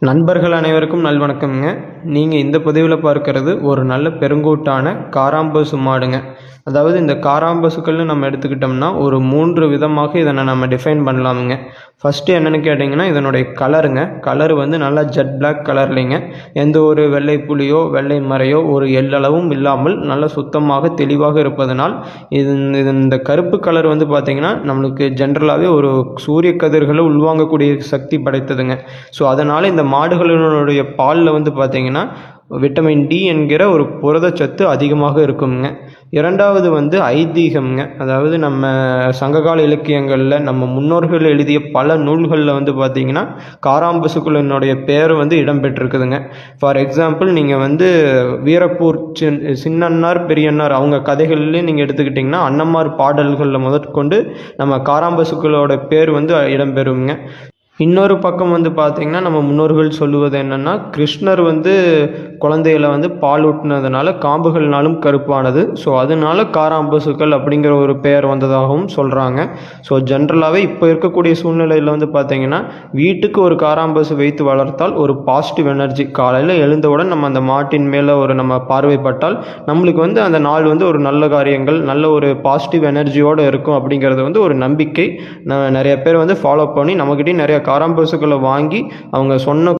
நண்பர்கள் அனைவருக்கும் நல்வணக்கம்ங்க. நீங்கள் இந்த பதிவில் பார்க்கறது ஒரு நல்ல பெருங்கூட்டான காராம்பசு மாடுங்க. அதாவது இந்த காராம்பசுக்கள்னு நம்ம எடுத்துக்கிட்டோம்னா ஒரு 3 விதமாக இதனை நம்ம டிஃபைன் பண்ணலாமுங்க. ஃபஸ்ட்டு என்னென்னு கேட்டிங்கன்னா இதனுடைய கலருங்க. கலர் வந்து நல்லா ஜெட் பிளாக் கலர்லிங்க. எந்த ஒரு வெள்ளை புலியோ வெள்ளை மறையோ ஒரு எல்லளவும் இல்லாமல் நல்ல சுத்தமாக தெளிவாக இருப்பதனால் இந்த கருப்பு கலர் வந்து பார்த்திங்கன்னா நம்மளுக்கு ஜென்ரலாகவே ஒரு சூரிய கதிர்களை உள்வாங்கக்கூடிய சக்தி படைத்ததுங்க. ஸோ அதனால் இந்த மாடுகளினுடைய பாலில் வந்து பார்த்திங்கன்னா விட்டமின் டி என்கிற ஒரு புரதச்சத்து அதிகமாக இருக்குங்க. இரண்டாவது வந்து ஐதீகம்ங்க. அதாவது நம்ம சங்ககால இலக்கியங்களில் நம்ம முன்னோர்கள் எழுதிய பல நூல்களில் வந்து பார்த்திங்கன்னா காராம்பசுக்களினுடைய பேர் வந்து இடம்பெற்றிருக்குதுங்க. ஃபார் எக்ஸாம்பிள் நீங்கள் வந்து வீரப்பூர் சின்னன்னார் பெரியன்னார் அவங்க கதைகள்லேயும் நீங்கள் எடுத்துக்கிட்டிங்கன்னா அன்னமார் பாடல்களில் முதற்கொண்டு நம்ம காராம்பசுக்களோட பேர் வந்து இடம்பெறுங்க. இன்னொரு பக்கம் வந்து பார்த்திங்கன்னா நம்ம முன்னோர்கள் சொல்லுவது என்னென்னா கிருஷ்ணர் வந்து குழந்தைகளை வந்து பால் ஊட்டினதுனால காம்புகள்னாலும் கருப்பானது. ஸோ அதனால காராம்பசுக்கள் அப்படிங்கிற ஒரு பெயர் வந்ததாகவும் சொல்கிறாங்க. ஸோ ஜென்ரலாகவே இப்போ இருக்கக்கூடிய சூழ்நிலையில் வந்து பார்த்திங்கன்னா வீட்டுக்கு ஒரு காராம்பசு வைத்து வளர்த்தால் ஒரு பாசிட்டிவ் எனர்ஜி காலையில் எழுந்தவுடன் நம்ம அந்த மாட்டின் மேலே ஒரு நம்ம பார்வைப்பட்டால் நம்மளுக்கு வந்து அந்த நாள் வந்து ஒரு நல்ல காரியங்கள் நல்ல ஒரு பாசிட்டிவ் எனர்ஜியோடு இருக்கும் அப்படிங்கிறது வந்து ஒரு நம்பிக்கை. நிறைய பேர் வந்து ஃபாலோ பண்ணி நம்மக்கிட்டே நிறைய காராம்பசுக்களை வாங்கி அவங்க சொன்ன